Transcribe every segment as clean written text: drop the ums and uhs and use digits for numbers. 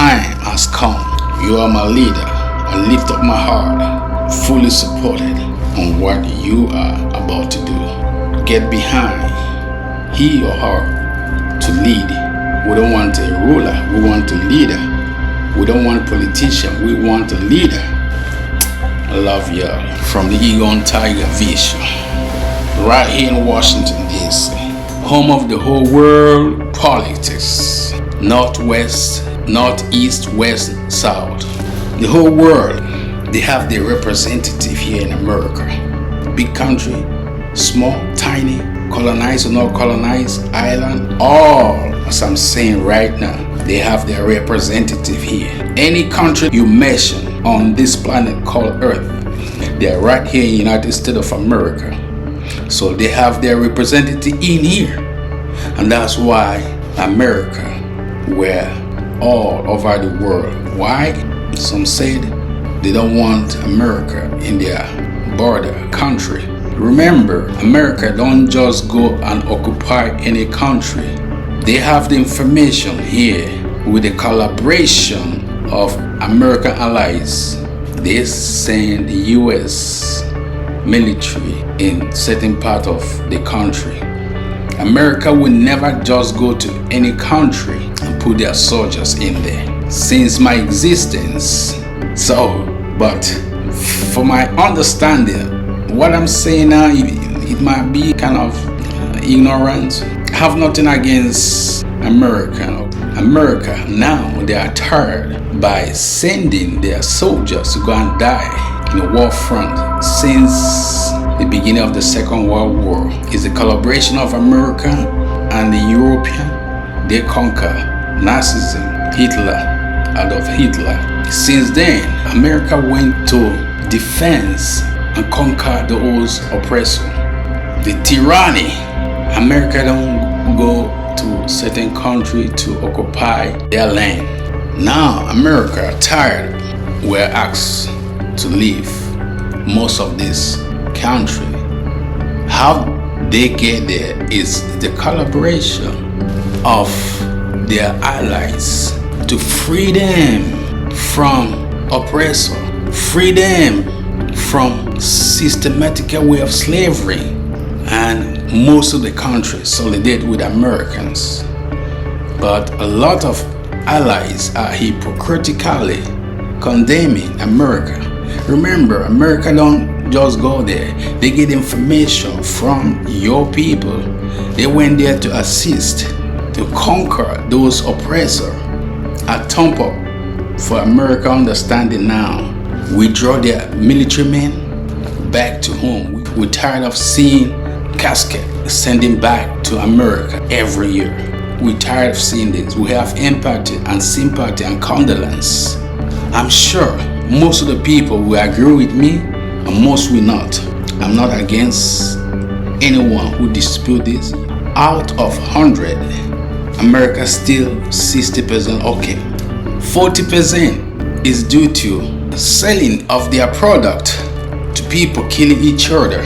time has come. You are my leader. I lift up my heart, fully supported on what you are about to do. Get behind he or her to lead. We don't want a ruler, we want a leader. We don't want a politician, we want a leader. I love y'all. From the Egon Tiger Vision, right here in Washington, D.C., home of the whole world politics. Northwest, northeast, west, south. The whole world, they have their representative here in America. Big country, small, tiny, colonized or not colonized, island, all, as I'm saying right now, they have their representative here. Any country you mention on this planet called Earth, they're right here in the United States of America. So they have their representative in here. And that's why America, we're all over the world. Why? Some said they don't want America in their border country. Remember, America don't just go and occupy any country. They have the information here with the collaboration of American allies. They send the US military in certain part of the country. America will never just go to any country and put their soldiers in there. Since my existence, but for my understanding, what I'm saying now, it might be kind of ignorant. I have nothing against America. America now, they are tired by sending their soldiers to go and die in the war front since the beginning of the Second World War. It's a collaboration of America and the European. They conquer Nazism, Adolf Hitler. Since then, America went to defense and conquer those oppressors. The tyranny. America don't go to certain country to occupy their land. Now America tired. We're asked to leave most of this country. How they get there is the collaboration of their allies to free them from oppressor, free them from systematic way of slavery, and most of the country solidarity with Americans. But a lot of allies are hypocritically condemning America. Remember, America don't just go there. They get information from your people. They went there to assist, to conquer those oppressors. At thump up for America understanding now. We draw their military men back to home. We're tired of seeing casket sending back to America every year. We're tired of seeing this. We have empathy and sympathy and condolence. I'm sure most of the people will agree with me and most will not. I'm not against anyone who dispute this. Out of 100, America still 60% okay. 40% is due to selling of their product to people killing each other.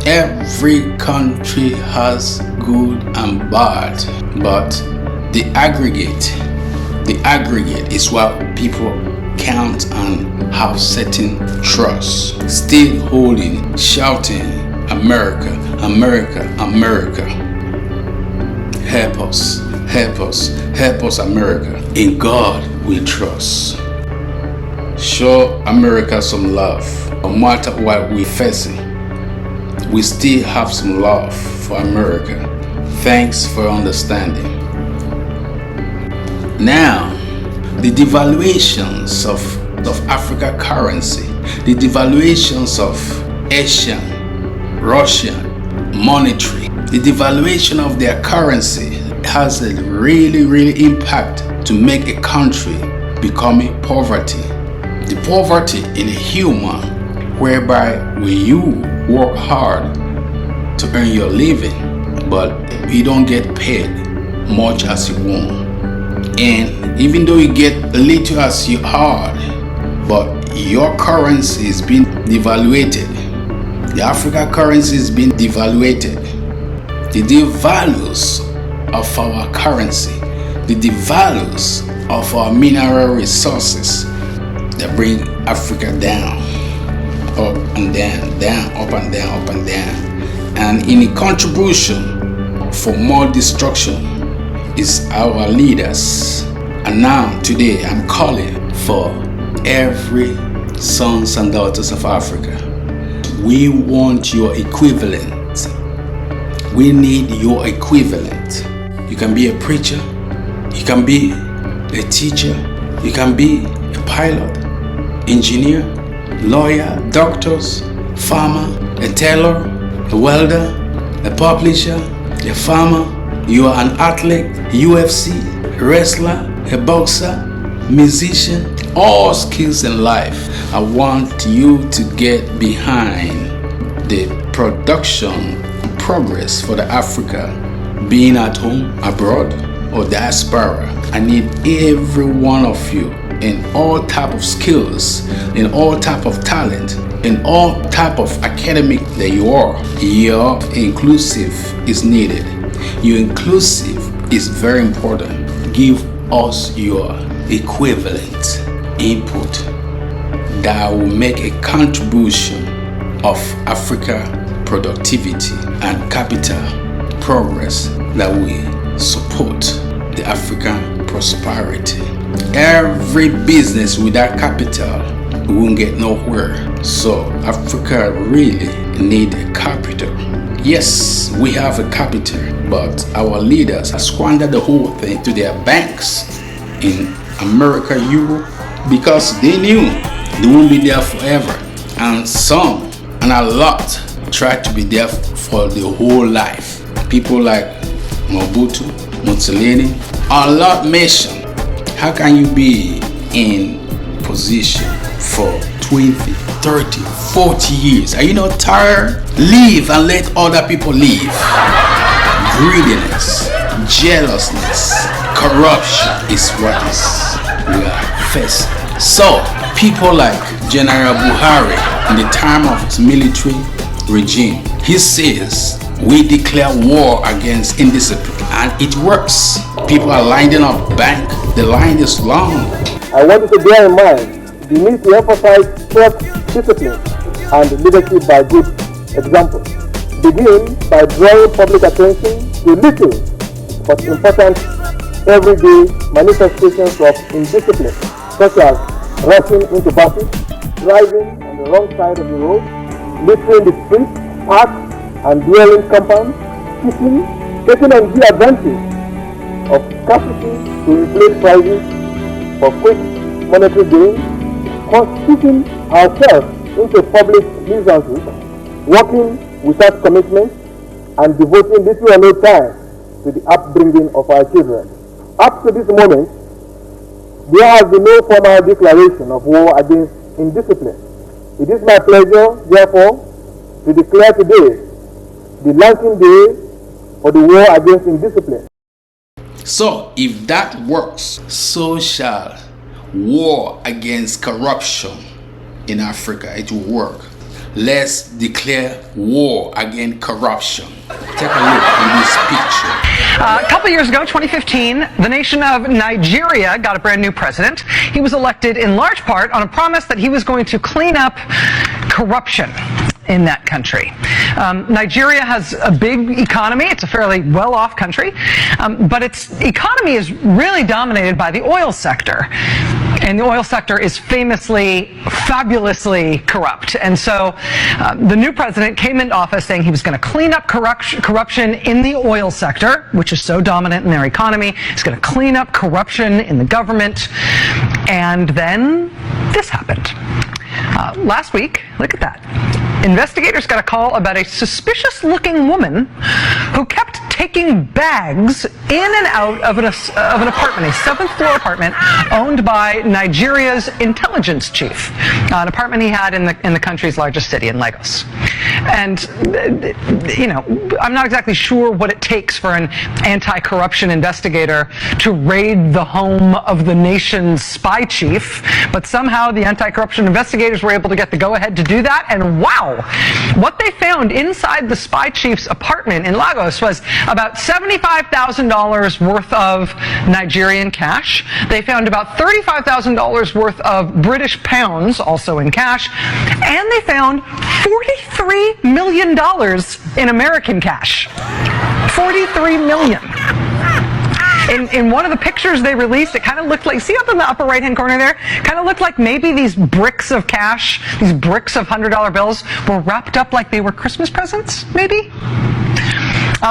Every country has good and bad, but the aggregate is what people count and have certain trust. Still holding, shouting, America, America, America. Help us, help us, help us, America. In God we trust. Show America some love. No matter what we're facing, we still have some love for America. Thanks for understanding. Now, the devaluations of Africa currency, the devaluations of Asian, Russian monetary, the devaluation of their currency has a really impact to make a country becoming poverty. The poverty in a human, whereby when you work hard to earn your living, but you don't get paid much as you want. And even though you get a little as you hard, but your currency is being devaluated. The African currency is being devaluated. The devalues of our currency, the devalues of our mineral resources that bring Africa down, up and down, down, up and down, up and down. And in a contribution for more destruction is our leaders. And now today I'm calling for every sons and daughters of Africa. We want your equivalent. We need your equivalent. You can be a preacher, you can be a teacher, you can be a pilot, engineer, lawyer, doctors, farmer, a tailor, a welder, a publisher, a farmer. You are an athlete, UFC, wrestler, a boxer, musician, all skills in life. I want you to get behind the production and progress for the Africa, being at home, abroad, or diaspora. I need every one of you in all type of skills, in all type of talent, in all type of academic that you are. Your inclusive is needed. Your inclusive is very important. Give us your equivalent input that will make a contribution of Africa productivity and capital progress that will support the African prosperity. Every business without capital won't get nowhere. So Africa really need a capital. Yes, we have a capital, but our leaders have squandered the whole thing to their banks in America, Europe, because they knew they won't be there forever. And some, and a lot, tried to be there for the whole life. People like Mobutu, Mussolini, a lot mentioned. How can you be in position for 20, 30, 40 years? Are you not tired? Leave and let other people leave. Greediness, jealousness, corruption is what we are facing. So, people like General Buhari, in the time of his military regime, he says, we declare war against indiscipline, and it works. People are lining up bank. The line is long. I want you to bear in mind the need to emphasize self-discipline and leadership by good example. Begin by drawing public attention to little but important everyday manifestations of indiscipline, such as rushing into buses, driving on the wrong side of the road, littering the streets, parks, and dwelling compounds, cheating, taking undue advantage of scarcity to inflate prices for quick monetary gain, constituting ourselves into public nuisances, working without commitment, and devoting little or no time to the upbringing of our children. Up to this moment, there has been no formal declaration of war against indiscipline. It is my pleasure, therefore, to declare today the launching day for the war against indiscipline. So, if that works, so shall war against corruption in Africa. It will work. Let's declare war against corruption. Take a look at this picture. A couple years ago, 2015, the nation of Nigeria got a brand new president. He was elected in large part on a promise that he was going to clean up corruption in that country. Nigeria has a big economy. It's a fairly well-off country, but its economy is really dominated by the oil sector. And the oil sector is famously, fabulously corrupt. And so the new president came into office saying he was going to clean up corruption in the oil sector, which is so dominant in their economy. He's going to clean up corruption in the government. And then this happened. Last week, look at that. Investigators got a call about a suspicious-looking woman who kept taking bags in and out of an apartment, a 7th-floor apartment owned by Nigeria's intelligence chief, an apartment he had in the country's largest city, in Lagos. And, you know, I'm not exactly sure what it takes for an anti-corruption investigator to raid the home of the nation's spy chief, but somehow the anti-corruption investigators were able to get the go-ahead to do that, and wow, what they found inside the spy chief's apartment in Lagos was about $75,000 worth of Nigerian cash. They found about $35,000 worth of British pounds, also in cash, and they found $43 million in American cash. $43 million. In one of the pictures they released, it kind of looked like, see up in the upper right-hand corner there? Kind of looked like maybe these bricks of cash, these bricks of $100 bills were wrapped up like they were Christmas presents, maybe?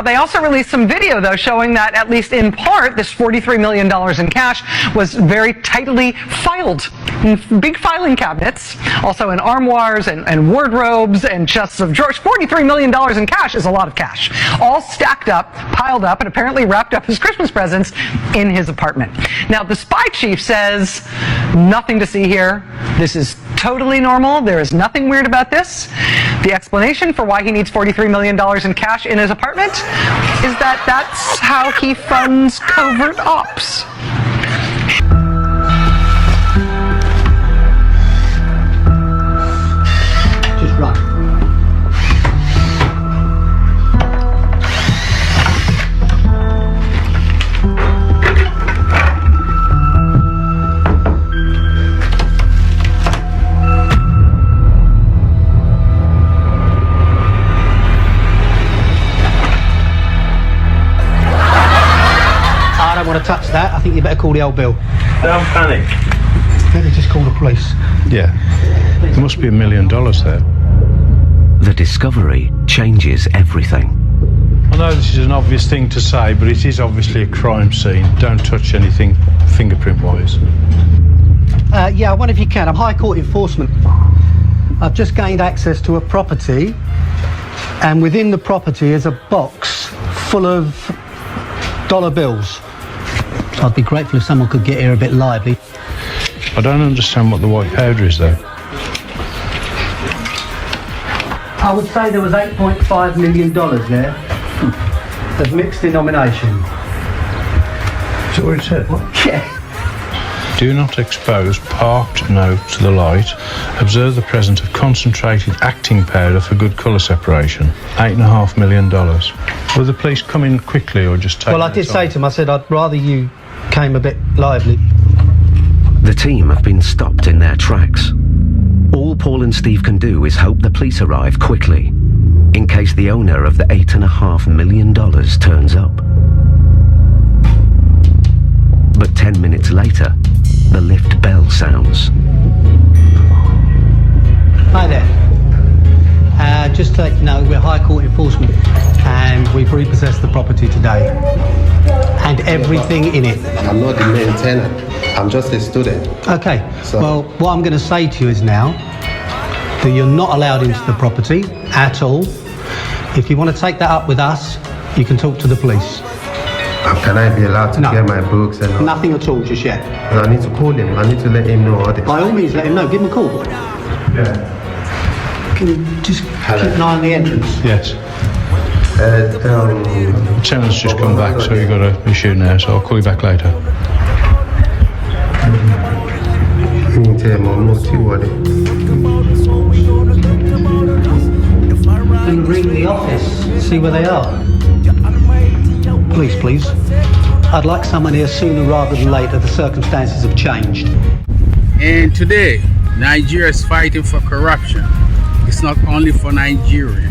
They also released some video, though, showing that at least in part, this $43 million in cash was very tightly filed in big filing cabinets, also in armoires and wardrobes and chests of drawers. $43 million in cash is a lot of cash, all stacked up, piled up, and apparently wrapped up as Christmas presents in his apartment. Now, the spy chief says, nothing to see here. This is totally normal. There is nothing weird about this. The explanation for why he needs $43 million in cash in his apartment is that that's how he funds covert ops. Just run. I don't want to touch that. I think you better call the old Bill. Don't panic. Better just call the police. Yeah. There must be $1 million there. The discovery changes everything. I know this is an obvious thing to say, but it is obviously a crime scene. Don't touch anything fingerprint-wise. Yeah, I wonder if you can. I'm High Court enforcement. I've just gained access to a property, and within the property is a box full of dollar bills. I'd be grateful if someone could get here a bit lively. I don't understand what the white powder is, though. I would say there was $8.5 million there of mixed denomination. Is that what it said? Yeah. Do not expose parked note to the light. Observe the presence of concentrated acting powder for good colour separation. $8.5 million. Will the police come in quickly or just take Well, I did say to him, I said, I'd rather you came a bit lively. The team have been stopped in their tracks. All Paul and Steve can do is hope the police arrive quickly, in case the owner of the $8.5 million turns up. But 10 minutes later, the lift bell sounds. Hi there. Just to let you know, we're High Court enforcement and we've repossessed the property today. And everything in it. I'm not the main tenant. I'm just a student. Okay, So- well, what I'm going to say to you is now that you're not allowed into the property at all. If you want to take that up with us, you can talk to the police. Can I be allowed to No. get my books and all? Nothing at all just yet. I need to call him. I need to let him know all this. By all means, let him know. Give him a call. Yeah. Can you just keep an eye on the entrance? Yes. The tenant's just come back, so you've got an issue now, so I'll call you back later. And ring the office, see where they are. Please. I'd like someone here sooner rather than later. The circumstances have changed. And today, Nigeria is fighting for corruption. It's not only for Nigeria,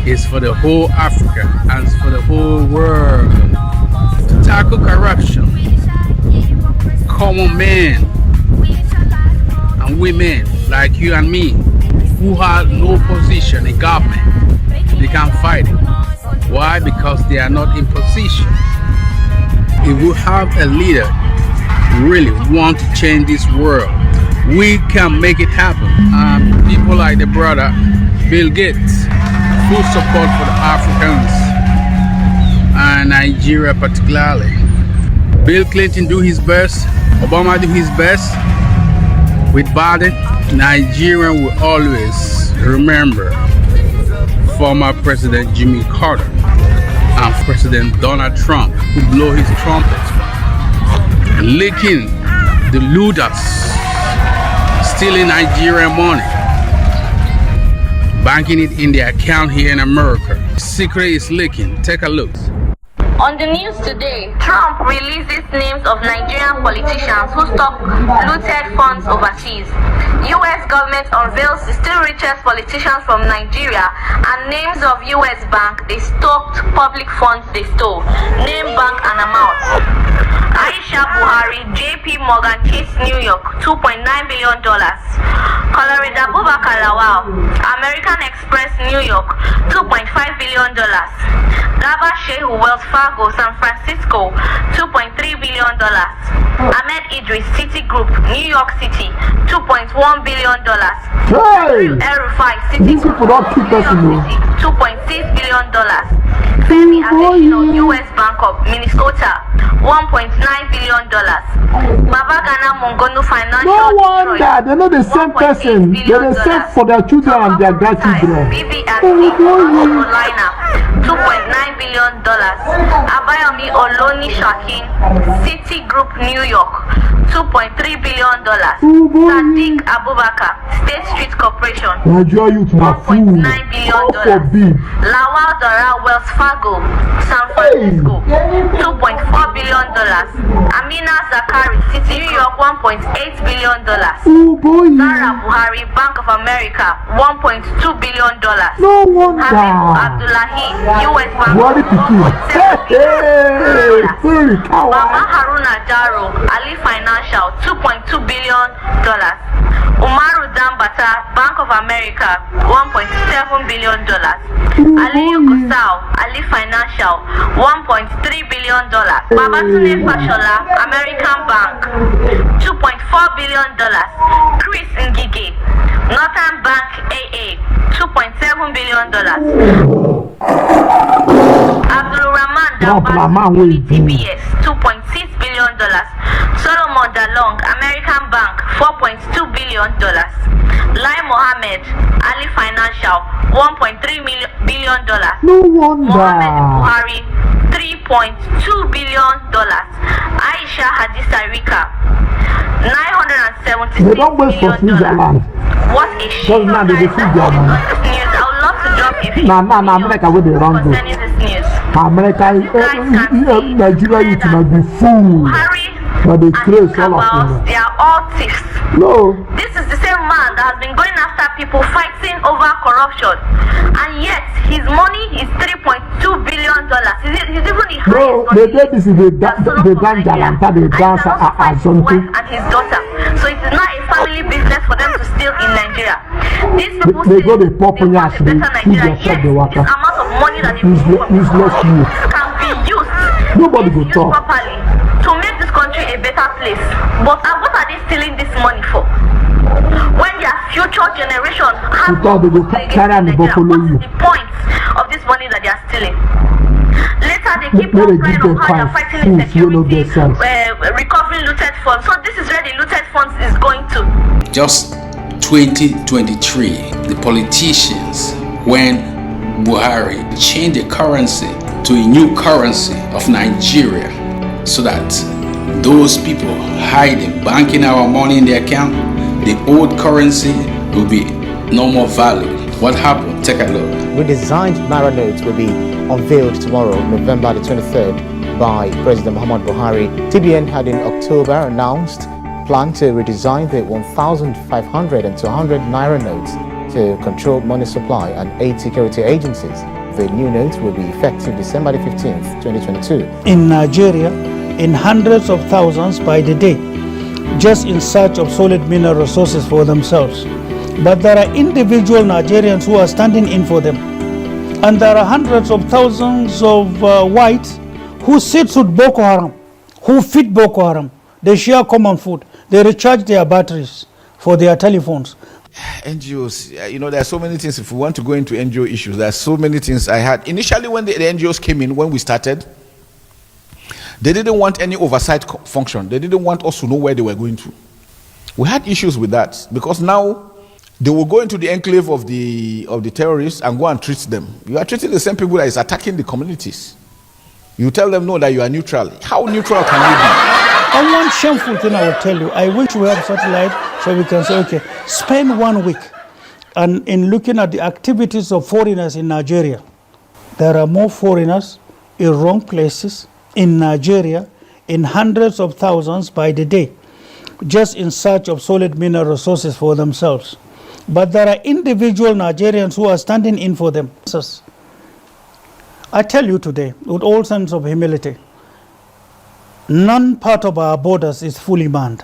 it's for the whole Africa and it's for the whole world. To tackle corruption, common men and women like you and me, who have no position in government, they can fight it. Why? Because they are not in position. If we have a leader who really want to change this world, we can make it happen. People like the brother Bill Gates, full support for the Africans and Nigeria particularly. Bill Clinton do his best, Obama do his best. With Biden, Nigeria will always remember former President Jimmy Carter and President Donald Trump, who blow his trumpet, licking the looters, stealing Nigerian money, banking it in their account here in America. Secret is leaking. Take a look. On the news today, Trump releases names of Nigerian politicians who stock looted funds overseas. U.S. government unveils the still richest politicians from Nigeria and names of U.S. bank they stocked public funds they stole. Name, bank and amount. Aisha Buhari, JP Morgan Chase, New York, $2.9 billion. Colorado Abubakar Lawal, American Express, New York, $2.5 billion. Gaba Shehu, Wells Fargo, San Francisco, $2.3 billion. Ahmed Idris, Citigroup, New York City, $2.1 billion. Hey! El-Rufai, These people don't keep us in New York City, $2.6 billion. Femi Adesina, U.S. Bank of Minnesota, $1.9 billion. Babagana Mongonu Financial, no wonder they're not the same person. They're the same for their children and their grandchildren. BB&T, Carolina, $2.9 billion. Abayomi Oloni Shakin, Citigroup, New York, $2.3 billion. Sadiq Abubakar, State Street Corporation, $1.9 billion. Lawal Dara, Wells Fargo, San Francisco, $2.4 billion. Amina Zakari, City, New York, $1.8 billion. Zara Buhari, Bank of America, $1.2 billion. No wonder. Habibu Abdullahi, U.S. Bank, $1.7 billion. Mama Haruna Jaro, Ali Financial, $2.2 billion. Umaru Dambata, Bank of America, $1.7 billion. Aliyu Gusau, Ali Financial, $1.3 billion. Babatunde Fashola, American Bank, $2.4 billion. Chris Ngige, Northern Bank AA, $2.7 billion. Abdul Rahman Dambata, TBS, $2.6 billion. Solomon Dalong, American Bank, $4.2 billion. Lai Mohammed, Ali Financial, $1.3 billion. No wonder. Mohammed Buhari, $3.2 billion. Aisha Hadisa Rika, $976 they don't wait for Switzerland. What a shame. Now they defeat Germany. News. I would love to drop a video America with the wrong concerning this news. America, Nigeria, you cannot be fooled. But they crazy all of them. They are all thieves. No. This is the same man that has been going after people fighting over corruption, and yet his money is $3.2 billion. He's even the highest. No, they did this is the dance and his daughter. So it is not a family business for them to steal in Nigeria. These people they go to pop on your better Nigeria. Yes, this amount of money that they put can be used. Nobody go talk properly to make this country a better place. But what are they stealing this money for? When their future generation has thought they go carry and follow you. What's the point of this money that they are stealing? Later they keep on crying on how they're fighting insecurity, recovering looted funds. So this is where the looted funds is going to. Just 2023, the politicians, when Buhari changed the currency to a new currency of Nigeria, so that those people hiding, banking our money in their account, the old currency will be no more value. What happened? Take a look. Redesigned Naira notes will be unveiled tomorrow, November the 23rd, by President Muhammad Buhari. TBN had in October announced plan to redesign the 1,500 and 200 Naira notes to control money supply and aid security agencies. The new notes will be effective December the 15th, 2022. In Nigeria, in hundreds of thousands by the day, just in search of solid mineral resources for themselves. But there are individual Nigerians who are standing in for them. And there are hundreds of thousands of whites who sit with Boko Haram, who feed Boko Haram. They share common food. They recharge their batteries for their telephones. NGOs, there are so many things. If we want to go into NGO issues, there are so many things I had. Initially, when the NGOs came in, when we started, they didn't want any oversight function. They didn't want us to know where they were going to. We had issues with that because now they will go into the enclave of the terrorists and go and treat them. You are treating the same people that is attacking the communities. You tell them no, that you are neutral. How neutral can you be? And one shameful thing I will tell you, I wish we have satellite so we can say, okay, spend 1 week and in looking at the activities of foreigners in Nigeria. There are more foreigners in wrong places in Nigeria in hundreds of thousands by the day, just in search of solid mineral resources for themselves. But there are individual Nigerians who are standing in for them. I tell you today, with all sense of humility, none part of our borders is fully manned.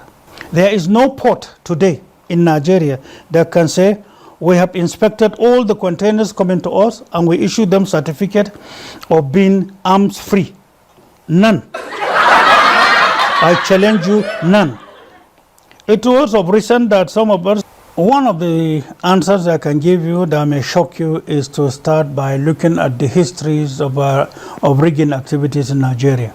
There is no port today in Nigeria that can say, we have inspected all the containers coming to us and we issue them certificate of being arms free. None. I challenge you, none. It was of recent that some of us, one of the answers I can give you that may shock you is to start by looking at the histories of rigging activities in Nigeria.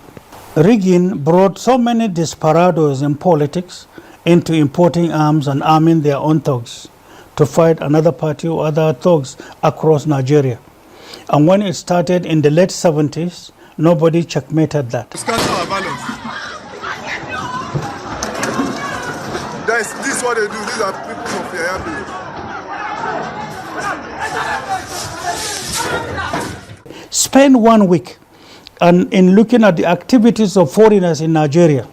Rigging brought so many desperados in politics into importing arms and arming their own thugs to fight another party or other thugs across Nigeria. And when it started in the late 70s, nobody checkmated that. This is what they do. These are people from Fiayambi. Spend 1 week and in looking at the activities of foreigners in Nigeria.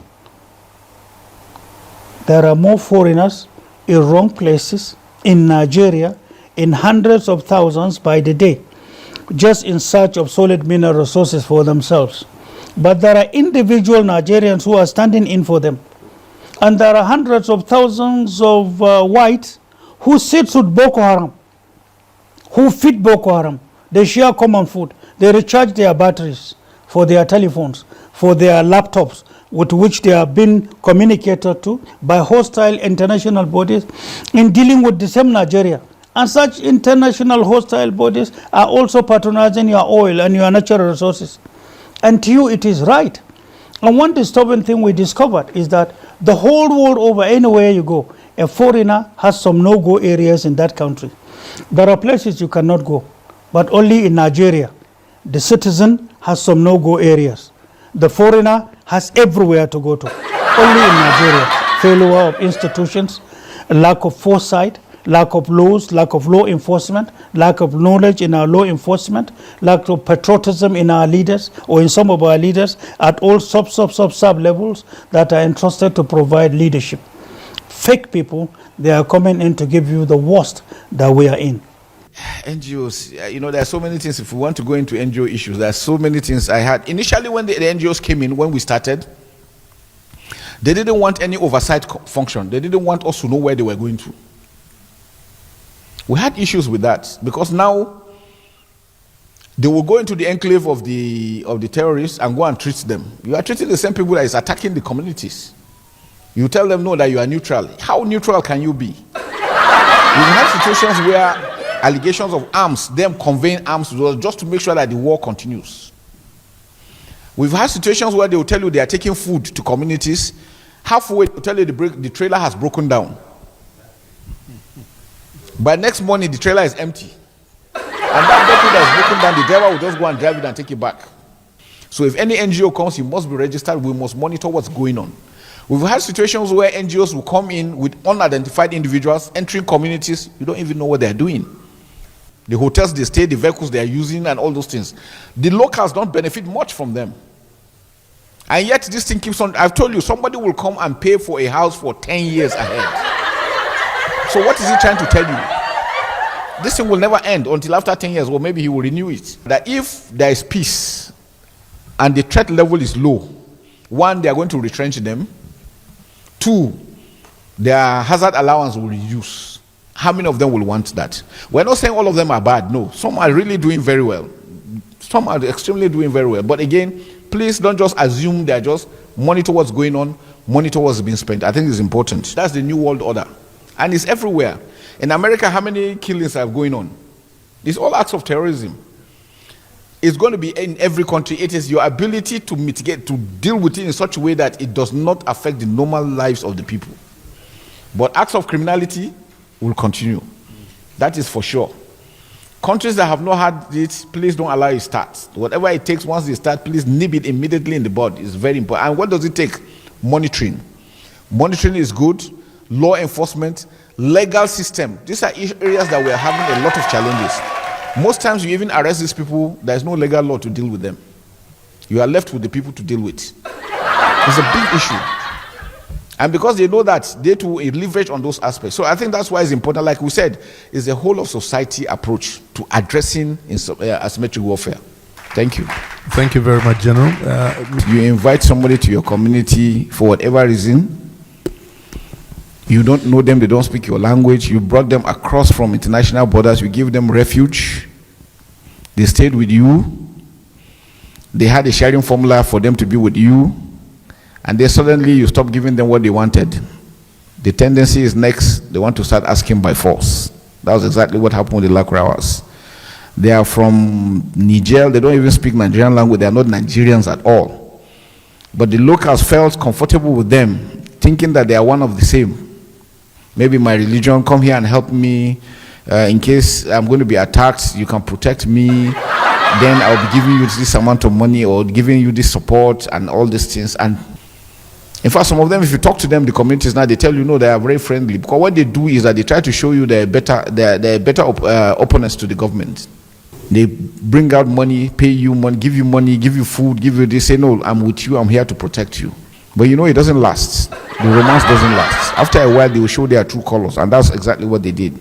There are more foreigners in wrong places in Nigeria in hundreds of thousands by the day, just in search of solid mineral resources for themselves. But there are individual Nigerians who are standing in for them. And there are hundreds of thousands of whites who sit with Boko Haram, who feed Boko Haram. They share common food. They recharge their batteries for their telephones, for their laptops, with which they have been communicated to by hostile international bodies in dealing with the same Nigeria. And such international hostile bodies are also patronizing your oil and your natural resources. And to you, it is right. And one disturbing thing we discovered is that the whole world over, anywhere you go, a foreigner has some no-go areas in that country. There are places you cannot go, but only in Nigeria. The citizen has some no-go areas. The foreigner has everywhere to go to. Only in Nigeria. Failure of institutions, lack of foresight, lack of laws, lack of law enforcement, lack of knowledge in our law enforcement, lack of patriotism in our leaders or in some of our leaders at all sub levels that are entrusted to provide leadership. Fake people, they are coming in to give you the worst that we are in. NGOs, there are so many things. If we want to go into NGO issues, there are so many things I had. Initially, when the NGOs came in, when we started, they didn't want any oversight function. They didn't want us to know where they were going to. We had issues with that because now they will go into the enclave of the terrorists and go and treat them. You are treating the same people that is attacking the communities. You tell them no, that you are neutral. How neutral can you be? We have situations where allegations of arms, them conveying arms to us just to make sure that the war continues. We've had situations where they will tell you they are taking food to communities. Halfway, to tell you the trailer has broken down. By next morning, the trailer is empty. And that vehicle that is broken down, the driver will just go and drive it and take it back. So if any NGO comes, it must be registered. We must monitor what's going on. We've had situations where NGOs will come in with unidentified individuals entering communities. You don't even know what they're doing. The hotels they stay, the vehicles they are using, and all those things. The locals don't benefit much from them. And yet this thing keeps on. I've told you, somebody will come and pay for a house for 10 years ahead. So what is he trying to tell you? This thing will never end until after 10 years, or maybe he will renew it. That if there is peace and the threat level is low, one, they are going to retrench them. Two, their hazard allowance will reduce. How many of them will want that? We're not saying all of them are bad. No, some are really doing very well. Some are extremely doing very well. But again, please don't just assume they're just monitor what's going on, monitor what's being spent. I think it's important. That's the new world order. And it's everywhere. In America, how many killings are going on? It's all acts of terrorism. It's going to be in every country. It is your ability to mitigate, to deal with it in such a way that it does not affect the normal lives of the people. But acts of criminality will continue. That is for sure. Countries that have not had it, please don't allow it to start. Whatever it takes, once they start, please nip it immediately in the bud. It's very important. And what does it take? monitoring. Monitoring is good. Law enforcement, legal system. These are areas that we are having a lot of challenges. Most times you even arrest these people, there is no legal law to deal with them. You are left with the people to deal with. It's a big issue. And because they know that, they too leverage on those aspects. So I think that's why it's important, like we said, is a whole of society approach to addressing asymmetric warfare. Thank you. Thank you very much, General. You invite somebody to your community for whatever reason. You don't know them, they don't speak your language. You brought them across from international borders. You give them refuge. They stayed with you. They had a sharing formula for them to be with you. And then suddenly you stop giving them what they wanted. The tendency is next, they want to start asking by force. That was exactly what happened with the Lakrawas. They are from Niger, they don't even speak Nigerian language, they are not Nigerians at all. But the locals felt comfortable with them, thinking that they are one of the same. Maybe my religion, come here and help me. In case I'm going to be attacked, you can protect me. Then I'll be giving you this amount of money or giving you this support and all these things. And in fact, some of them, if you talk to them, the communities now, they tell you, no, they are very friendly. Because what they do is that they try to show you they're better opponents to the government. They bring out money, pay you money, give you food, give you this. Say, no, I'm with you, I'm here to protect you. But you know, it doesn't last. The romance doesn't last. After a while, they will show their true colors. And that's exactly what they did.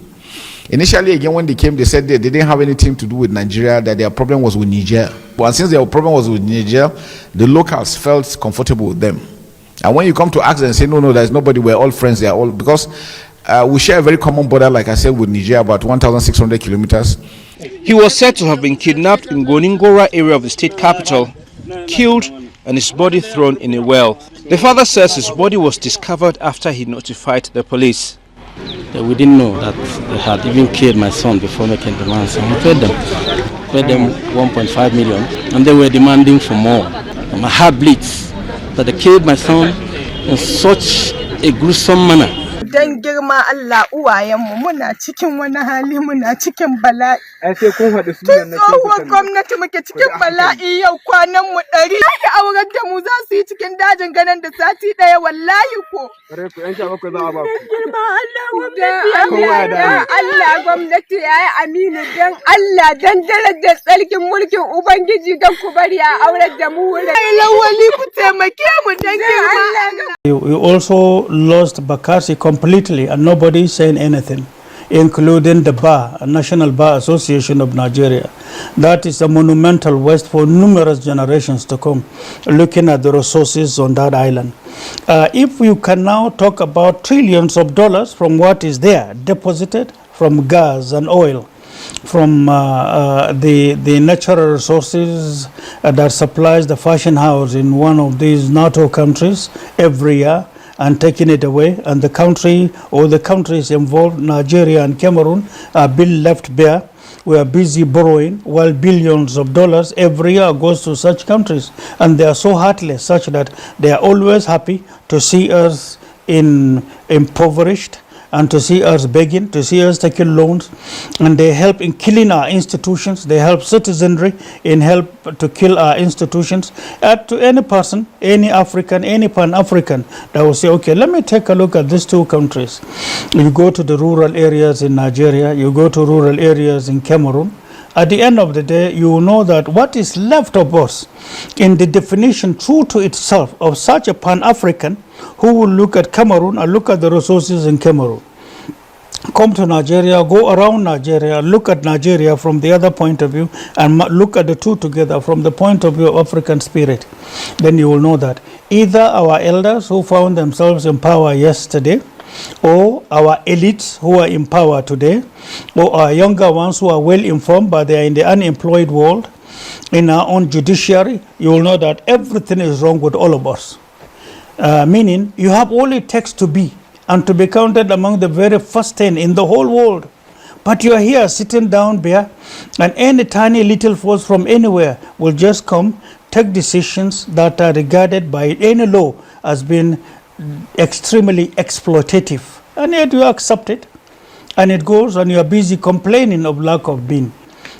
Initially, again, when they came, they said they didn't have anything to do with Nigeria, that their problem was with Niger. But since their problem was with Niger, the locals felt comfortable with them. And when you come to ask them and say, no, there's nobody, we're all friends, they're all, because we share a very common border, like I said, with Niger, about 1,600 kilometers. He was said to have been kidnapped in Goningora area of the state capital, killed, and his body thrown in a well. The father says his body was discovered after he notified the police. We didn't know that they had even killed my son before making the ransom. We paid them 1.5 million, and they were demanding for more. My heart bleeds that they killed my son in such a gruesome manner. Dan girma Allah uwayenmu muna cikin wani hali muna cikin bala'i. Sai kun haɗu sunan na tsohuwar gwamnati muke cikin bala'i yau kwanan mu 100. Ai auren da mu za su yi cikin dajin ganin da sati ɗaya wallahi ko. Kare ku yanke bakwai za a ba ku. Girma Allah gwamnati yayi aminu dan Allah dan darajar tsarkin mulkin ubangiji dan ku bari a auren da mu wurin. Ai lawali ku taimake mu dan girma Allah. You also lost Bakassi completely and nobody is saying anything, including the Bar, National Bar Association of Nigeria. That is a monumental waste for numerous generations to come, looking at the resources on that island. If you can now talk about trillions of dollars from what is there, deposited from gas and oil, from the natural resources that supplies the fashion house in one of these NATO countries every year, and taking it away, and the country or the countries involved, Nigeria and Cameroon, are being left bare. We are busy borrowing while billions of dollars every year goes to such countries, and they are so heartless such that they are always happy to see us impoverished, and to see us begging, to see us taking loans, and they help in killing our institutions. They help citizenry in help to kill our institutions. To any person, any African, any Pan-African that will say, okay, let me take a look at these two countries. You go to the rural areas in Nigeria, you go to rural areas in Cameroon. At the end of the day, you will know that what is left of us in the definition true to itself of such a Pan-African who will look at Cameroon and look at the resources in Cameroon. Come to Nigeria, go around Nigeria, look at Nigeria from the other point of view, and look at the two together from the point of view of African spirit. Then you will know that either our elders who found themselves in power yesterday, or our elites who are in power today, or our younger ones who are well informed but they are in the unemployed world, in our own judiciary, you will know that everything is wrong with all of us. Meaning you have all it takes to be and to be counted among the very first 10 in the whole world. But you are here sitting down there, and any tiny little force from anywhere will just come, take decisions that are regarded by any law as being extremely exploitative. And yet you accept it, and it goes, and you are busy complaining of lack of being.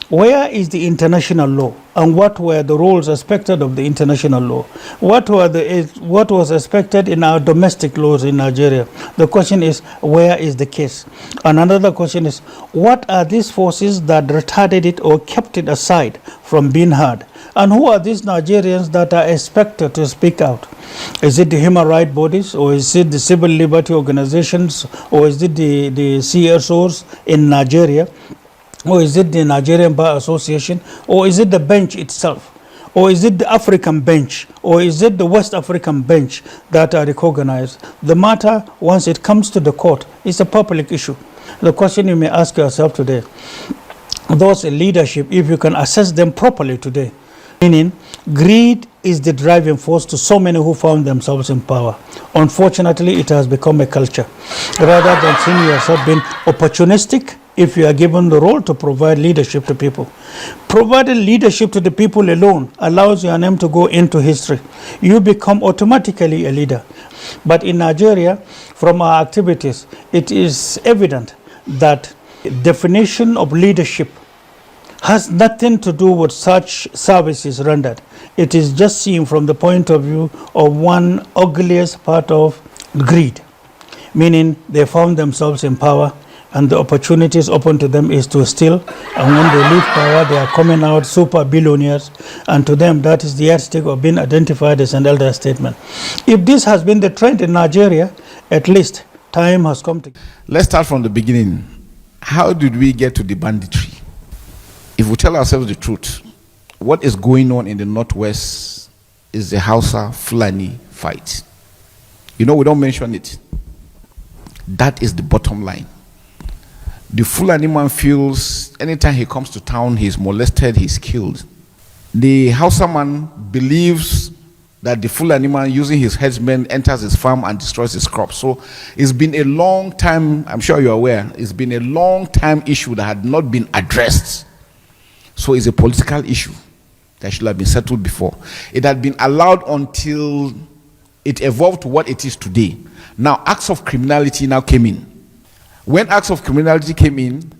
Where is the international law, and what were the rules expected of the international law? What was expected in our domestic laws in Nigeria? The question is, where is the case? And another question is, what are these forces that retarded it or kept it aside from being heard? And who are these Nigerians that are expected to speak out? Is it the human rights bodies, or is it the civil liberty organizations, or is it the CSOs in Nigeria? Or is it the Nigerian Bar Association? Or is it the bench itself? Or is it the African bench? Or is it the West African bench that are recognized? The matter, once it comes to the court, is a public issue. The question you may ask yourself today, those in leadership, if you can assess them properly today, meaning greed is the driving force to so many who found themselves in power. Unfortunately, it has become a culture. Rather than seeing yourself being opportunistic, if you are given the role to provide leadership to people. Providing leadership to the people alone allows your name to go into history. You become automatically a leader. But in Nigeria, from our activities, it is evident that definition of leadership has nothing to do with such services rendered. It is just seen from the point of view of one ugliest part of greed, meaning they found themselves in power, and the opportunities open to them is to steal, and when they leave power, they are coming out super billionaires, and to them that is the yardstick of being identified as an elder statesman. If this has been the trend in Nigeria, at least time has come to... Let's start from the beginning. How did we get to the banditry? If we tell ourselves the truth, what is going on in the Northwest is the Hausa Fulani fight. You know, we don't mention it. That is the bottom line. The Fulani man feels anytime he comes to town, he's molested, he's killed. The Hausa man believes that the Fulani man, using his headsmen, enters his farm and destroys his crops. So it's been a long time, I'm sure you're aware, it's been a long time issue that had not been addressed. So it's a political issue that should have been settled before. It had been allowed until it evolved to what it is today. Now, acts of criminality now came in. When acts of criminality came in,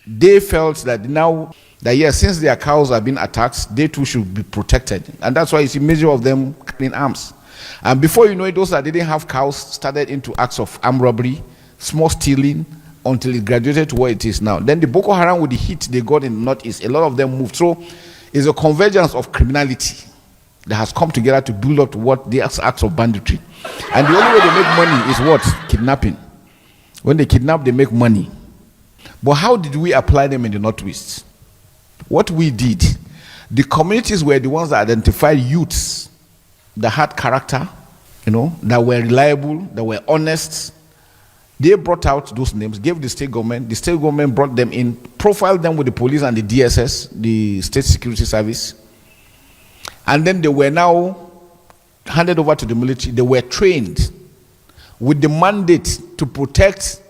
they felt that now, that yes, since their cows have been attacked, they too should be protected. And that's why you see major of them carrying arms. And before you know it, those that didn't have cows started into acts of armed robbery, small stealing, until it graduated to what it is now. Then the Boko Haram, with the hit they got in the Northeast, a lot of them moved. So it's a convergence of criminality that has come together to build up to what the acts of banditry. And the only way they make money is what? Kidnapping. When they kidnap, they make money. But how did we apply them in the Northwest? What we did, the communities were the ones that identified youths that had character, that were reliable, that were honest. They brought out those names, gave the state government brought them in, profiled them with the police and the DSS, the State Security Service. And then they were now handed over to the military. They were trained with the mandate to protect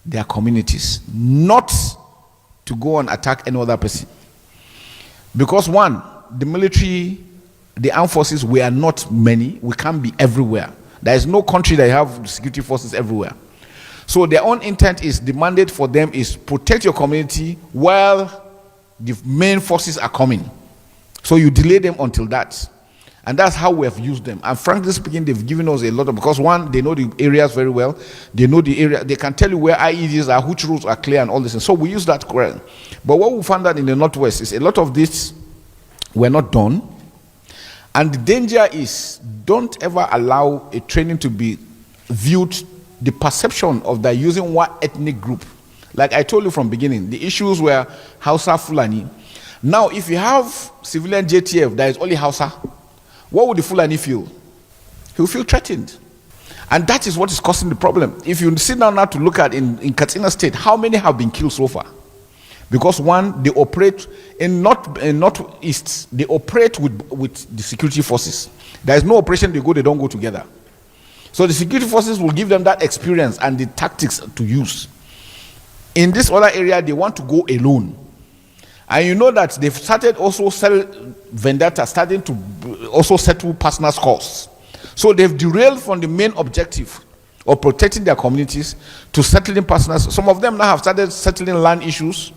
their communities, not to go and attack any other person. Because one, the military, the armed forces, we are not many. We can't be everywhere. There is no country that have security forces everywhere. So their own intent is, the mandate for them is protect your community while the main forces are coming. So you delay them until that. And that's how we have used them. And frankly speaking, they've given us a lot of, because one, they know the areas very well. They know the area. They can tell you where IEDs are, which routes are clear and all this. And so we use that correct. But what we found out in the Northwest is a lot of this were not done. And the danger is, don't ever allow a training to be viewed, the perception of that using one ethnic group. Like I told you from beginning, the issues were Hausa, Fulani. Now, if you have civilian JTF that is only Hausa, what would the Fulani feel? He will feel threatened. And that is what is causing the problem. If you sit down now to look at in Katsina State, how many have been killed so far? Because one, they operate in Northeast, they operate with the security forces. There is no operation they don't go together. So the security forces will give them that experience and the tactics to use. In this other area, they want to go alone. And you know that they've started also vendetta, starting to also settle personal scores. So they've derailed from the main objective of protecting their communities to settling personal. Some of them now have started settling land issues.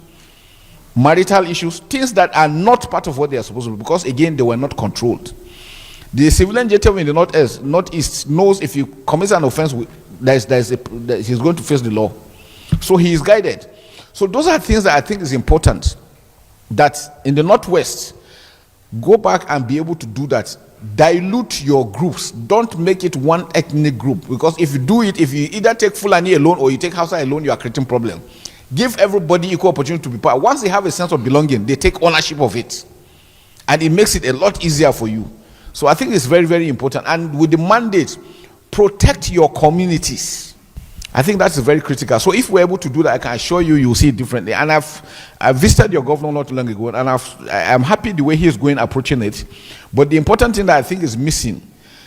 marital issues, things that are not part of what they are supposed to be, because again, they were not controlled. The civilian gentleman in the northeast knows if he commits an offense, he's going to face the law. So he is guided. So those are things that I think is important, that in the northwest, go back and be able to do that. Dilute your groups. Don't make it one ethnic group, because if you do it, if you either take Fulani alone or you take Hausa alone, you are creating problem. Give everybody equal opportunity to be part. Once they have a sense of belonging, they take ownership of it, and it makes it a lot easier for you. So I think it's very, very important. And with the mandate, protect your communities. I think that's very critical. So if we're able to do that, I can assure you, you'll see it differently. And I've visited your governor not too long ago, and I'm happy the way he's going approaching it. But the important thing that I think is missing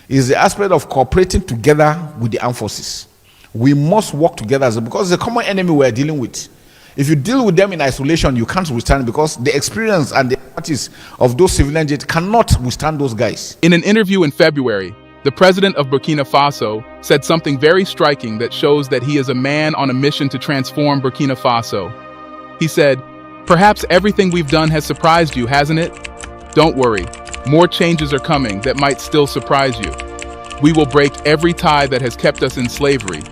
is the aspect of cooperating together with the armed forces. We must work together, because it's a common enemy we're dealing with. If you deal with them in isolation, you can't withstand, because the experience and the practice of those civilian jets cannot withstand those guys. In an interview in February, the president of Burkina Faso said something very striking that shows that he is a man on a mission to transform Burkina Faso. He said, "Perhaps everything we've done has surprised you, hasn't it? Don't worry, more changes are coming that might still surprise you. We will break every tie that has kept us in slavery."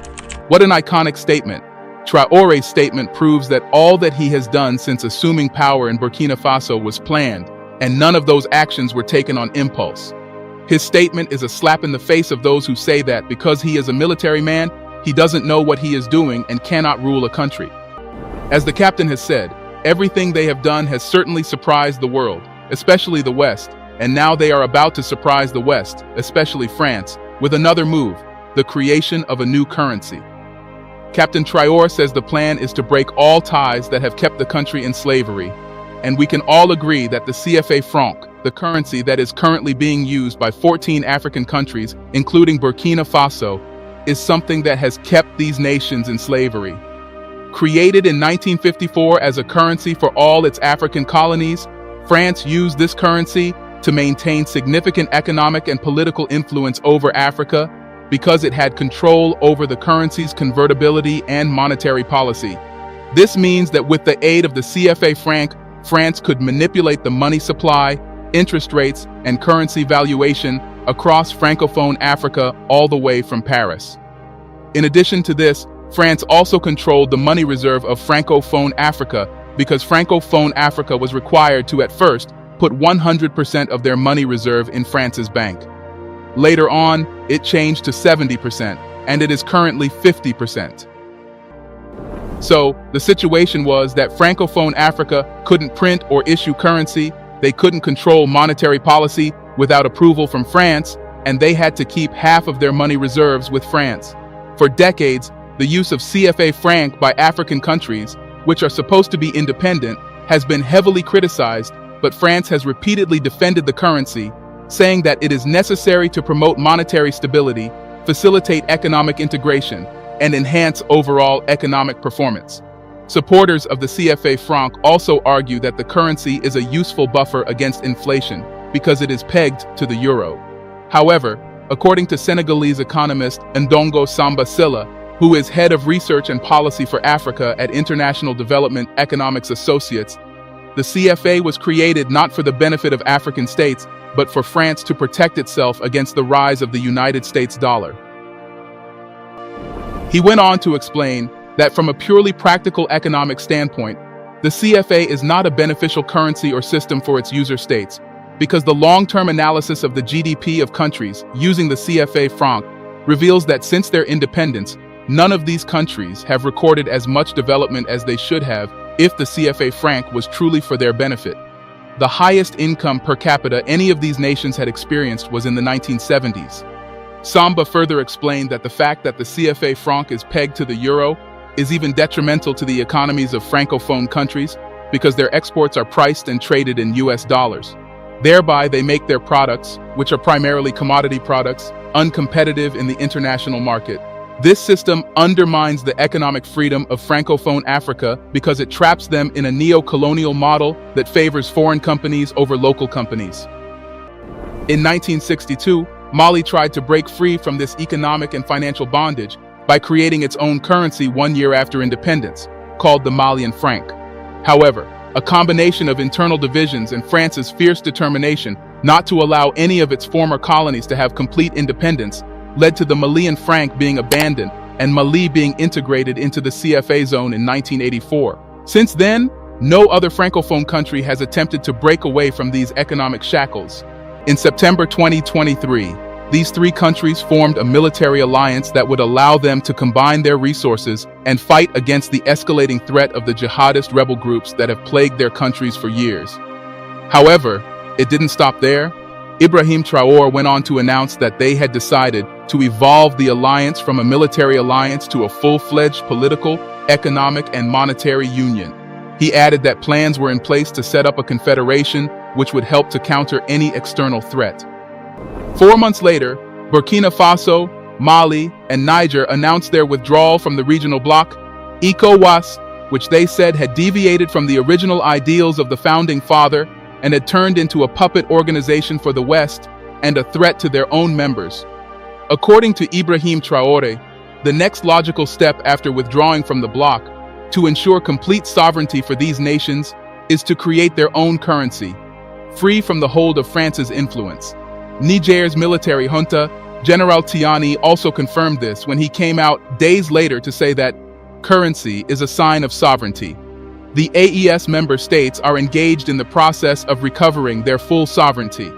What an iconic statement. Traore's statement proves that all that he has done since assuming power in Burkina Faso was planned, and none of those actions were taken on impulse. His statement is a slap in the face of those who say that because he is a military man, he doesn't know what he is doing and cannot rule a country. As the captain has said, everything they have done has certainly surprised the world, especially the West, and now they are about to surprise the West, especially France, with another move, the creation of a new currency. Captain Traore says the plan is to break all ties that have kept the country in slavery, and we can all agree that the CFA franc, the currency that is currently being used by 14 African countries, including Burkina Faso, is something that has kept these nations in slavery. Created in 1954 as a currency for all its African colonies, France used this currency to maintain significant economic and political influence over Africa because it had control over the currency's convertibility and monetary policy. This means that with the aid of the CFA franc, France could manipulate the money supply, interest rates, and currency valuation across Francophone Africa all the way from Paris. In addition to this, France also controlled the money reserve of Francophone Africa because Francophone Africa was required to at first put 100% of their money reserve in France's bank. Later on, it changed to 70%, and it is currently 50%. So, the situation was that Francophone Africa couldn't print or issue currency, they couldn't control monetary policy without approval from France, and they had to keep half of their money reserves with France. For decades, the use of CFA franc by African countries, which are supposed to be independent, has been heavily criticized, but France has repeatedly defended the currency, saying that it is necessary to promote monetary stability, facilitate economic integration, and enhance overall economic performance. Supporters of the CFA franc also argue that the currency is a useful buffer against inflation because it is pegged to the euro. However, according to Senegalese economist Ndongo Samba Sylla, who is head of research and policy for Africa at International Development Economics Associates, the CFA was created not for the benefit of African states, but for France to protect itself against the rise of the United States dollar. He went on to explain that from a purely practical economic standpoint, the CFA is not a beneficial currency or system for its user states, because the long-term analysis of the GDP of countries using the CFA franc reveals that since their independence, none of these countries have recorded as much development as they should have if the CFA franc was truly for their benefit. The highest income per capita any of these nations had experienced was in the 1970s. Samba further explained that the fact that the CFA franc is pegged to the euro is even detrimental to the economies of Francophone countries because their exports are priced and traded in US dollars. Thereby, they make their products, which are primarily commodity products, uncompetitive in the international market. This system undermines the economic freedom of Francophone Africa because it traps them in a neo-colonial model that favors foreign companies over local companies. In 1962, Mali tried to break free from this economic and financial bondage by creating its own currency 1 year after independence, called the Malian franc. However, a combination of internal divisions and France's fierce determination not to allow any of its former colonies to have complete independence, led to the Malian franc being abandoned and Mali being integrated into the CFA zone in 1984. Since then, no other Francophone country has attempted to break away from these economic shackles. In September 2023, these three countries formed a military alliance that would allow them to combine their resources and fight against the escalating threat of the jihadist rebel groups that have plagued their countries for years. However, it didn't stop there. Ibrahim Traoré went on to announce that they had decided to evolve the alliance from a military alliance to a full-fledged political, economic, and monetary union. He added that plans were in place to set up a confederation which would help to counter any external threat. 4 months later, Burkina Faso, Mali, and Niger announced their withdrawal from the regional bloc, ECOWAS, which they said had deviated from the original ideals of the founding father and had turned into a puppet organization for the West and a threat to their own members. According to Ibrahim Traoré, the next logical step after withdrawing from the bloc to ensure complete sovereignty for these nations is to create their own currency, free from the hold of France's influence. Niger's military junta, General Tiani, also confirmed this when he came out days later to say that currency is a sign of sovereignty. The AES member states are engaged in the process of recovering their full sovereignty.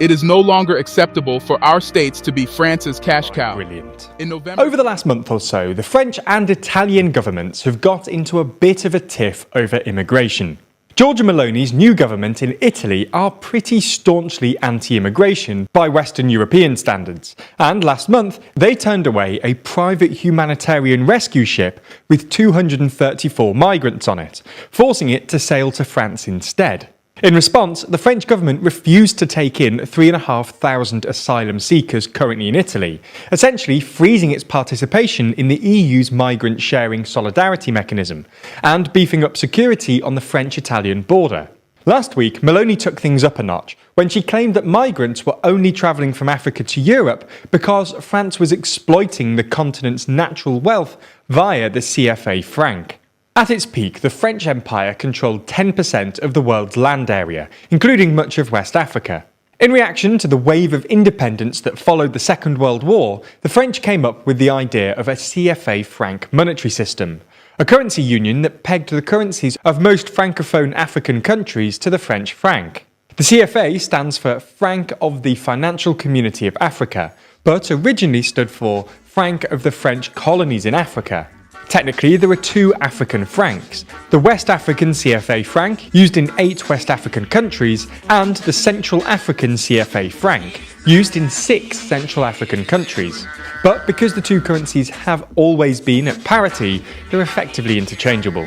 It is no longer acceptable for our states to be France's cash cow. Brilliant. In November, over the last month or so, the French and Italian governments have got into a bit of a tiff over immigration. Giorgia Meloni's new government in Italy are pretty staunchly anti-immigration by Western European standards, and last month they turned away a private humanitarian rescue ship with 234 migrants on it, forcing it to sail to France instead. In response, the French government refused to take in 3,500 asylum seekers currently in Italy, essentially freezing its participation in the EU's migrant sharing solidarity mechanism, and beefing up security on the French-Italian border. Last week, Meloni took things up a notch when she claimed that migrants were only travelling from Africa to Europe because France was exploiting the continent's natural wealth via the CFA franc. At its peak, the French Empire controlled 10% of the world's land area, including much of West Africa. In reaction to the wave of independence that followed the Second World War, the French came up with the idea of a CFA franc monetary system, a currency union that pegged the currencies of most francophone African countries to the French franc. The CFA stands for Franc of the Financial Community of Africa, but originally stood for Franc of the French Colonies in Africa. Technically, there are two African francs, the West African CFA franc, used in 8 West African countries, and the Central African CFA franc, used in 6 Central African countries. But because the two currencies have always been at parity, they're effectively interchangeable.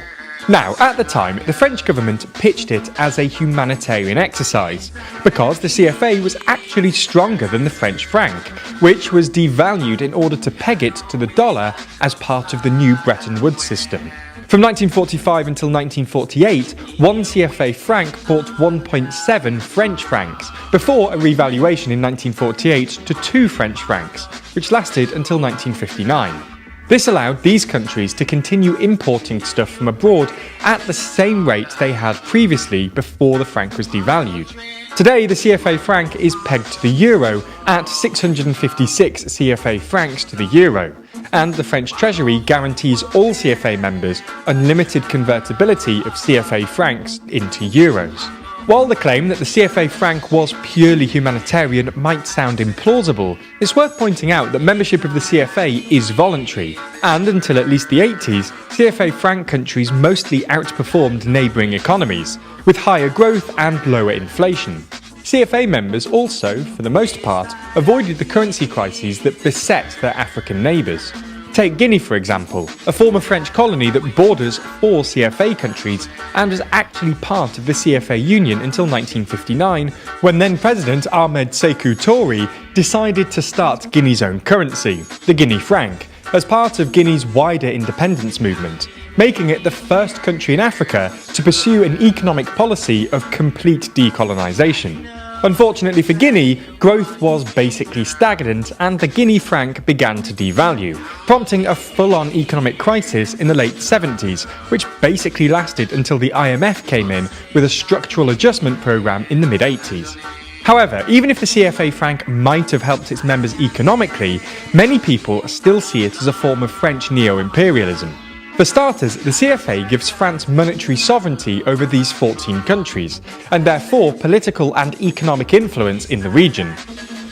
Now, at the time, the French government pitched it as a humanitarian exercise, because the CFA was actually stronger than the French franc, which was devalued in order to peg it to the dollar as part of the new Bretton Woods system. From 1945 until 1948, one CFA franc bought 1.7 French francs, before a revaluation in 1948 to 2 French francs, which lasted until 1959. This allowed these countries to continue importing stuff from abroad at the same rate they had previously before the franc was devalued. Today, the CFA franc is pegged to the euro at 656 CFA francs to the euro, and the French Treasury guarantees all CFA members unlimited convertibility of CFA francs into euros. While the claim that the CFA franc was purely humanitarian might sound implausible, it's worth pointing out that membership of the CFA is voluntary, and until at least the 80s, CFA franc countries mostly outperformed neighbouring economies, with higher growth and lower inflation. CFA members also, for the most part, avoided the currency crises that beset their African neighbours. Take Guinea, for example, a former French colony that borders 4 CFA countries and was actually part of the CFA Union until 1959, when then-President Ahmed Sékou Touré decided to start Guinea's own currency, the Guinea franc, as part of Guinea's wider independence movement, making it the first country in Africa to pursue an economic policy of complete decolonisation. Unfortunately for Guinea, growth was basically stagnant and the Guinea franc began to devalue, prompting a full-on economic crisis in the late 70s, which basically lasted until the IMF came in with a structural adjustment programme in the mid-80s. However, even if the CFA franc might have helped its members economically, many people still see it as a form of French neo-imperialism. For starters, the CFA gives France monetary sovereignty over these 14 countries, and therefore political and economic influence in the region.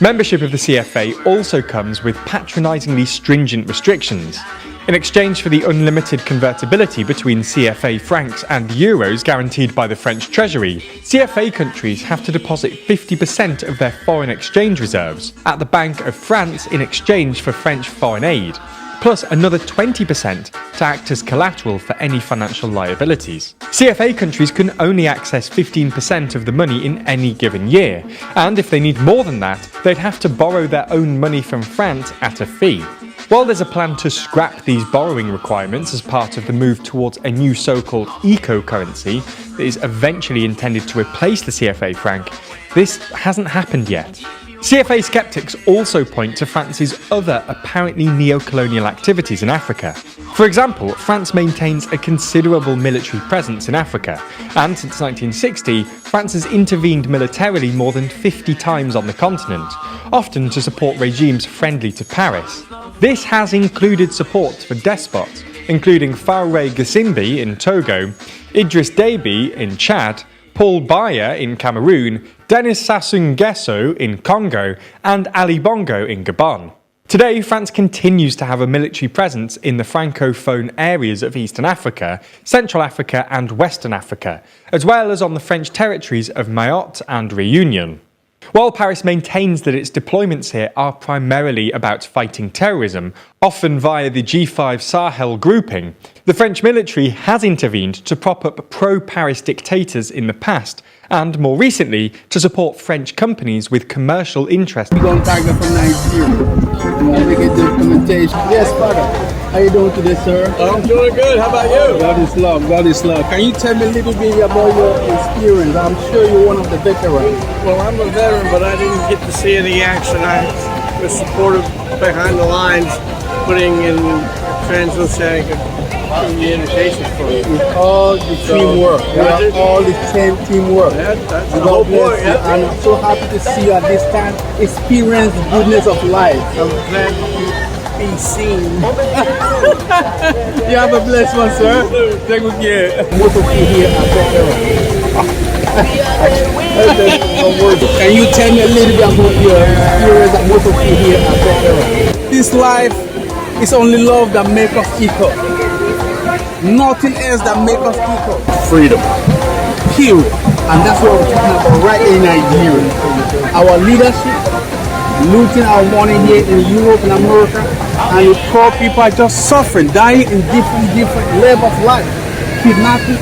Membership of the CFA also comes with patronisingly stringent restrictions. In exchange for the unlimited convertibility between CFA francs and euros guaranteed by the French Treasury, CFA countries have to deposit 50% of their foreign exchange reserves at the Bank of France in exchange for French foreign aid, plus another 20% to act as collateral for any financial liabilities. CFA countries can only access 15% of the money in any given year, and if they need more than that, they'd have to borrow their own money from France at a fee. While there's a plan to scrap these borrowing requirements as part of the move towards a new so-called eco-currency that is eventually intended to replace the CFA franc, this hasn't happened yet. CFA skeptics also point to France's other apparently neo-colonial activities in Africa. For example, France maintains a considerable military presence in Africa, and since 1960, France has intervened militarily more than 50 times on the continent, often to support regimes friendly to Paris. This has included support for despots, including Faure Ghassembe in Togo, Idriss Déby in Chad, Paul Biya in Cameroon, Denis Sassou Nguesso in Congo, and Ali Bongo in Gabon. Today, France continues to have a military presence in the francophone areas of Eastern Africa, Central Africa and Western Africa, as well as on the French territories of Mayotte and Réunion. While Paris maintains that its deployments here are primarily about fighting terrorism, often via the G5 Sahel grouping, the French military has intervened to prop up pro-Paris dictators in the past, and more recently, to support French companies with commercial interests. We're going to target from Nigeria. They get the implementation. Yes, Father. How you doing today, sir? I'm doing good. How about you? God is love. God is love. Can you tell me a little bit about your experience? I'm sure you're one of the veterans. Well, I'm a veteran, but I didn't get to see any action. I was supportive behind the lines, putting in transoceanic communications for you. It's all the teamwork. We are all the same teamwork. That's the whole point. And I'm so happy to see you at this time experience the goodness of life. I'm glad to be seen. You have a blessed one, sir. Thank you. Most of you here are veterans. Can you tell me a little bit about your experience that most of you here are veterans? This life is only love that makes us equal. Nothing else that makes us equal. Freedom. Period. And that's what we're talking about right in Nigeria. Our leadership, looting our money here in Europe and America, and the poor people are just suffering, dying in different levels of life. Kidnapping,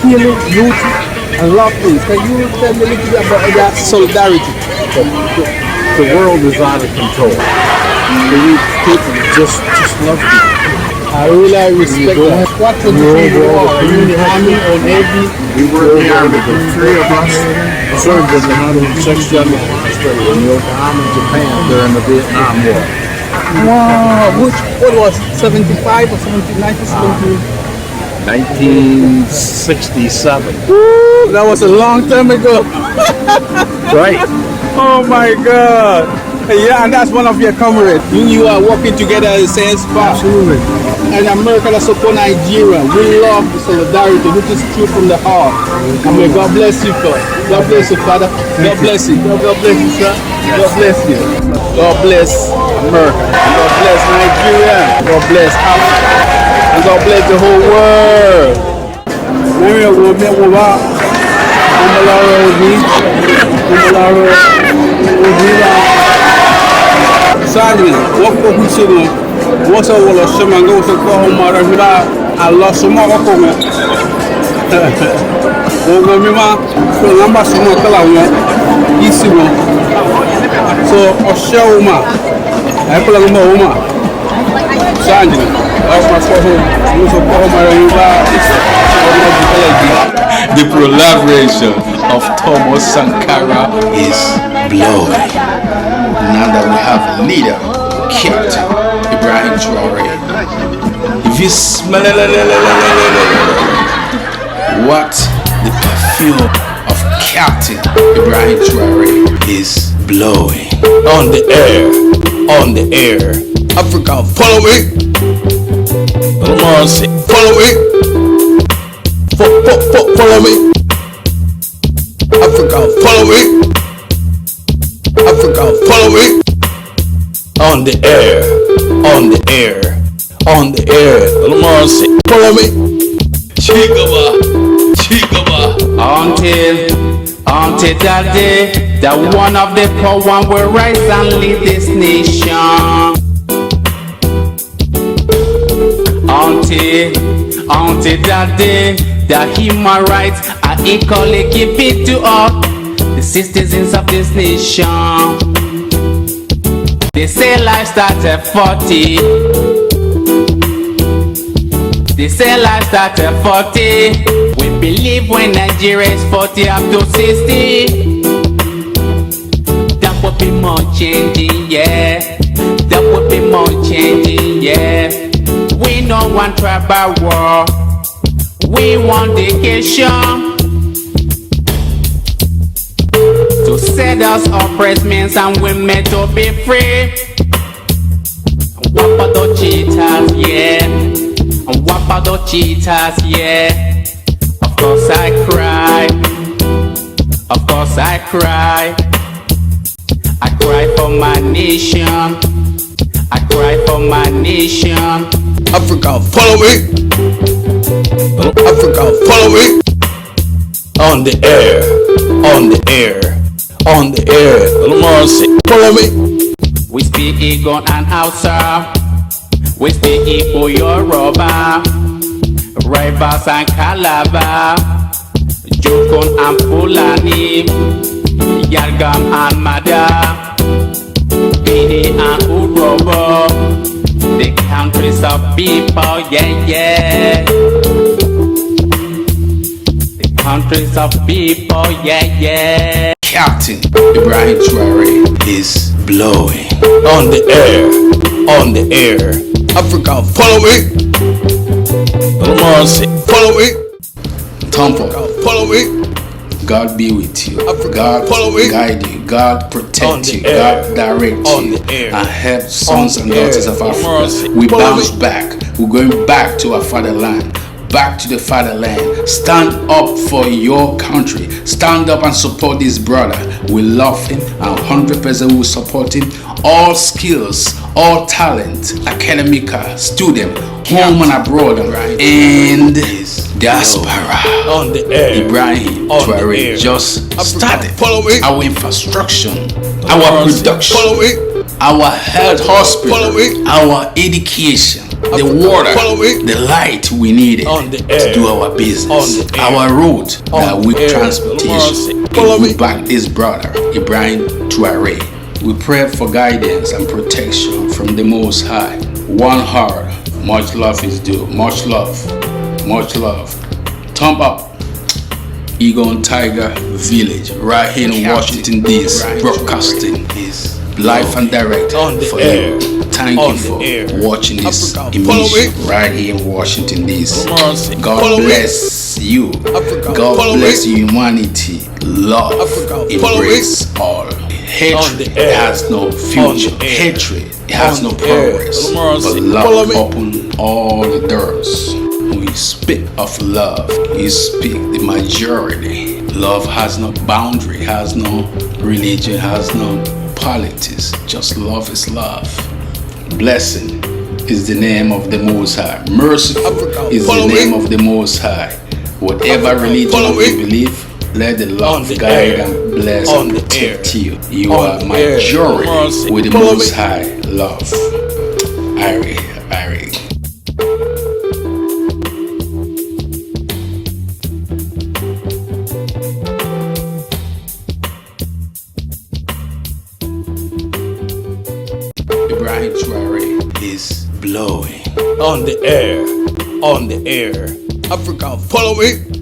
killing, looting, and a lot of things. Can you tell me a little bit about that solidarity? The world is out of control. We people just love people. I really respect that. What position you are? Are you in the Army or Navy? We were in the Army. The three of us served as the 106th General Hospital in Yokohama, Japan during the Vietnam War. Wow, what was 75 or 79 or 1967. Woo, that was a long time ago. Right. Oh my God. Yeah, and that's one of your comrades. You are working together at the same spot. Absolutely. And America that support Nigeria. We love the solidarity, which is true from the heart. And may God bless you, God. God bless you, Father. God bless you. God bless you, sir. God bless you. God bless America. God bless Nigeria. God bless Africa. And God bless the whole world. Sadly, what we should what's all of some and go to Kohomara I lost some more of them. Ogomima, so number some of Kalama, Isimo. So, Oshawma, Apple Sadly, that's my home. The collaboration of Thomas Sankara is blowing. Now that we have a leader, Captain Ibrahim Traore. If you smell what the perfume of Captain Ibrahim Traore is blowing. On the air. Africa, follow me. Follow me. Follow me. Africa, follow me. Africa, follow me. On the air. Follow me. Chigaba. Until that day, that one of the poor one will rise and lead this nation. Until that day, that human rights are equally given to all the citizens of this nation. They say life starts at 40. They say life starts at 40. We believe when Nigeria is 40 up to 60, that will be more changing, yeah. That will be more changing, yeah. We don't want tribal war. We want education to set us oppressed men and women to be free. What about the cheaters, yeah? And what about the cheaters, yeah? Of course I cry. I cry for my nation. Africa, follow me. On the air. Follow me. We speak Igbo and Hausa. We speak Igbo Yoruba, Rivers and Calabar, Jokon and Fulani, Yargam and Mada, Bini and Urobo, the countries of people, yeah. The countries of people, yeah. Captain Ibrahim Traore is blowing. On the air. Africa, follow me. Follow me. Tampa, follow me. God be with you. Africa, God follow me. guide you. God protect you. air. God direct On you. the air. And help sons On and the daughters air. of Africa. We Follow bounce me. back. We're going back to our fatherland. Back to the fatherland. Stand up for your country. Stand up and support this brother. We love him and 100% will support him. All skills, all talent, academic, student, home and abroad, and diaspora. On the air. Ibrahim On the Traore air. just Africa, started follow me. our infrastructure, our production, Follow me. our health hospital, Follow me. our education, the Africa, water, follow me. the light we needed On the to air. do our business, On the air. our road, On that the with air. transportation. Follow We me. back this brother, Ibrahim Traore. We pray for guidance and protection from the Most High. One heart, much love is due. Much love. Thumb up. Eagle Tiger Village, right here in Washington DC, broadcasting is live and direct On the for air. you. Thank On you the for air. watching this Africa, follow emission me. right here in Washington DC. God Follow me. bless you. Africa, God follow bless me. humanity. Love Africa, follow embrace all. On Hatred the air. has no On future. the air. Hatred has On no the air. progress. Follow But me. love open all the doors. We speak of love. We speak the majority. Love has no boundary, has no religion, has no politics. Just love is love. Blessing is the name of the Most High. Merciful Africa, is follow the name me. of the Most High. Whatever Africa, religion follow you me. believe, let the On love the guide air. and bless On and the protect air. you. You On are the air. majority with the Follow Most me. High love. Ari. Ibrahim Traore is blowing. On the air. African, follow me.